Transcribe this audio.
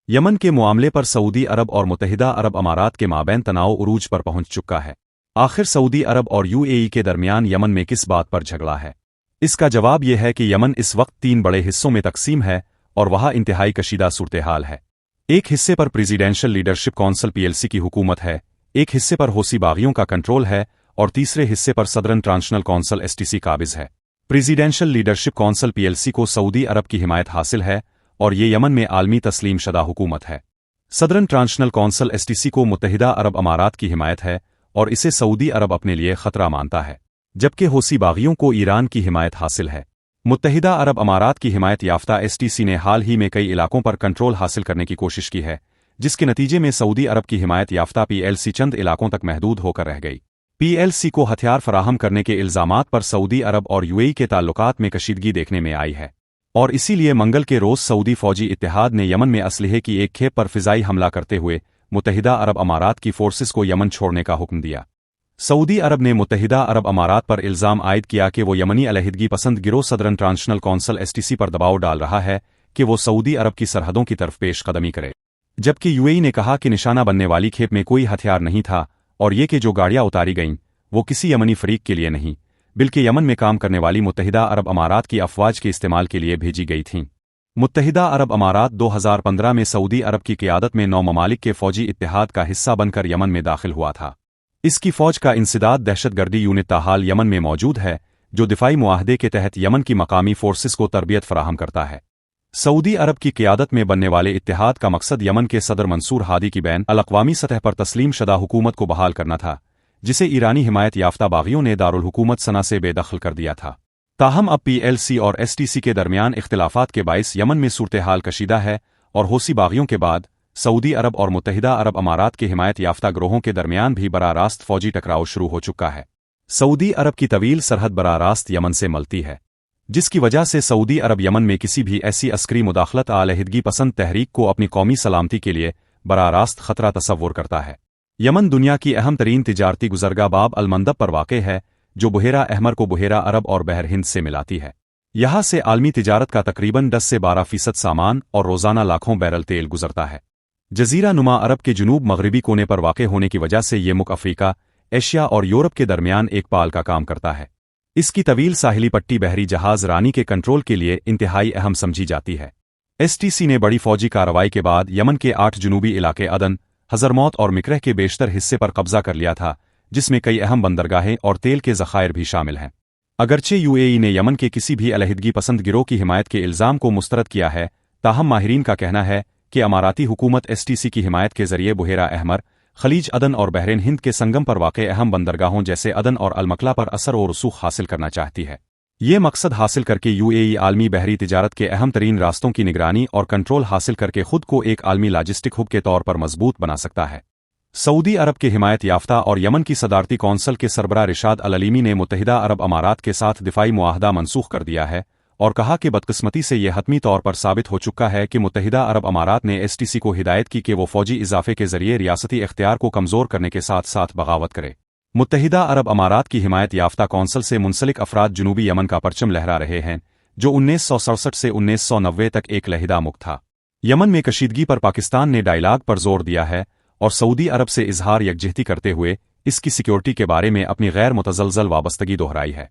یمن کے معاملے پر سعودی عرب اور متحدہ عرب امارات کے مابین تناؤ عروج پر پہنچ چکا ہے۔ آخر سعودی عرب اور یو اے ای کے درمیان یمن میں کس بات پر جھگڑا ہے؟ اس کا جواب یہ ہے کہ یمن اس وقت 3 بڑے حصوں میں تقسیم ہے اور وہاں انتہائی کشیدہ صورتحال ہے۔ ایک حصے پر پریزیڈینشل لیڈرشپ کونسل PLC کی حکومت ہے، ایک حصے پر حوثی باغیوں کا کنٹرول ہے اور تیسرے حصے پر صدرن ٹرانزیشنل کونسل STC قابض ہے۔ پریزیڈینشل لیڈرشپ کونسل PLC کو سعودی عرب کی حمایت حاصل ہے اور یہ یمن میں عالمی تسلیم شدہ حکومت ہے۔ صدرن ٹرانزیشنل کونسل STC کو متحدہ عرب امارات کی حمایت ہے اور اسے سعودی عرب اپنے لیے خطرہ مانتا ہے، جبکہ حوثی باغیوں کو ایران کی حمایت حاصل ہے۔ متحدہ عرب امارات کی حمایت یافتہ STC نے حال ہی میں کئی علاقوں پر کنٹرول حاصل کرنے کی کوشش کی ہے، جس کے نتیجے میں سعودی عرب کی حمایت یافتہ PLC چند علاقوں تک محدود ہو کر رہ گئی۔ PLC کو ہتھیار فراہم کرنے کے الزامات پر سعودی عرب اور UAE کے تعلقات میں کشیدگی دیکھنے میں آئی ہے، اور اسی لیے منگل کے روز سعودی فوجی اتحاد نے یمن میں اسلحے کی ایک کھیپ پر فضائی حملہ کرتے ہوئے متحدہ عرب امارات کی فورسز کو یمن چھوڑنے کا حکم دیا۔ سعودی عرب نے متحدہ عرب امارات پر الزام عائد کیا کہ وہ یمنی علیحدگی پسند گروہ صدرن ٹرانزیشنل کونسل STC پر دباؤ ڈال رہا ہے کہ وہ سعودی عرب کی سرحدوں کی طرف پیش قدمی کرے، جبکہ UAE نے کہا کہ نشانہ بننے والی کھیپ میں کوئی ہتھیار نہیں تھا اور یہ کہ جو گاڑیاں اتاری گئیں وہ کسی یمنی فریق کے لیے نہیں بلکہ یمن میں کام کرنے والی متحدہ عرب امارات کی افواج کے استعمال کے لیے بھیجی گئی تھیں۔ متحدہ عرب امارات 2015 میں سعودی عرب کی قیادت میں 9 ممالک کے فوجی اتحاد کا حصہ بن کر یمن میں داخل ہوا تھا۔ اس کی فوج کا انسداد دہشت گردی یونٹ تاحال یمن میں موجود ہے، جو دفاعی معاہدے کے تحت یمن کی مقامی فورسز کو تربیت فراہم کرتا ہے۔ سعودی عرب کی قیادت میں بننے والے اتحاد کا مقصد یمن کے صدر منصور ہادی کی بین الاقوامی سطح پر تسلیم شدہ حکومت کو بحال کرنا تھا، جسے ایرانی حمایت یافتہ باغیوں نے دارالحکومت صنعا سے بے دخل کر دیا تھا۔ تاہم اب PLC اور STC کے درمیان اختلافات کے باعث یمن میں صورتحال کشیدہ ہے اور حوثی باغیوں کے بعد سعودی عرب اور متحدہ عرب امارات کے حمایت یافتہ گروہوں کے درمیان بھی براہ راست فوجی ٹکراؤ شروع ہو چکا ہے۔ سعودی عرب کی طویل سرحد براہ راست یمن سے ملتی ہے، جس کی وجہ سے سعودی عرب یمن میں کسی بھی ایسی عسکری مداخلت علیحدگی پسند تحریک کو اپنی قومی سلامتی کے لیے براہ راست خطرہ تصور کرتا ہے۔ یمن دنیا کی اہم ترین تجارتی گزرگاہ باب المندب پر واقع ہے، جو بحیرہ احمر کو بحیرہ عرب اور بحر ہند سے ملاتی ہے۔ یہاں سے عالمی تجارت کا تقریباً 10 سے 12% سامان اور روزانہ لاکھوں بیرل تیل گزرتا ہے۔ جزیرہ نما عرب کے جنوب مغربی کونے پر واقع ہونے کی وجہ سے یہ ملک افریقہ، ایشیا اور یورپ کے درمیان ایک پال کا کام کرتا ہے۔ اس کی طویل ساحلی پٹی بحری جہاز رانی کے کنٹرول کے لیے انتہائی اہم سمجھی جاتی ہے۔ STC نے بڑی فوجی کارروائی کے بعد یمن کے 8 جنوبی علاقے عدن، حضرموت اور مکرہ کے بیشتر حصے پر قبضہ کر لیا تھا، جس میں کئی اہم بندرگاہیں اور تیل کے ذخائر بھی شامل ہیں۔ اگرچہ UAE نے یمن کے کسی بھی علیحدگی پسند گروہ کی حمایت کے الزام کو مسترد کیا ہے، تاہم ماہرین کا کہنا ہے کہ اماراتی حکومت STC کی حمایت کے ذریعے بحیرہ احمر، خلیج عدن اور بحرین ہند کے سنگم پر واقع اہم بندرگاہوں جیسے عدن اور المکلا پر اثر و رسوخ حاصل کرنا چاہتی ہے۔ یہ مقصد حاصل کر کے UAE عالمی بحری تجارت کے اہم ترین راستوں کی نگرانی اور کنٹرول حاصل کر کے خود کو ایک عالمی لاجسٹک ہب کے طور پر مضبوط بنا سکتا ہے۔ سعودی عرب کے حمایت یافتہ اور یمن کی صدارتی کونسل کے سربراہ رشاد العلیمی نے متحدہ عرب امارات کے ساتھ دفاعی معاہدہ منسوخ کر دیا ہے اور کہا کہ بدقسمتی سے یہ حتمی طور پر ثابت ہو چکا ہے کہ متحدہ عرب امارات نے STC کو ہدایت کی کہ وہ فوجی اضافے کے ذریعے ریاستی اختیار کو کمزور کرنے کے ساتھ ساتھ بغاوت کرے۔ متحدہ عرب امارات کی حمایت یافتہ کونسل سے منسلک افراد جنوبی یمن کا پرچم لہرا رہے ہیں، جو 1967 سے 1990 تک ایک علیحدہ ملک تھا۔ یمن میں کشیدگی پر پاکستان نے ڈائیلاگ پر زور دیا ہے اور سعودی عرب سے اظہار یکجہتی کرتے ہوئے اس کی سیکیورٹی کے بارے میں اپنی غیر متزلزل وابستگی دہرائی ہے۔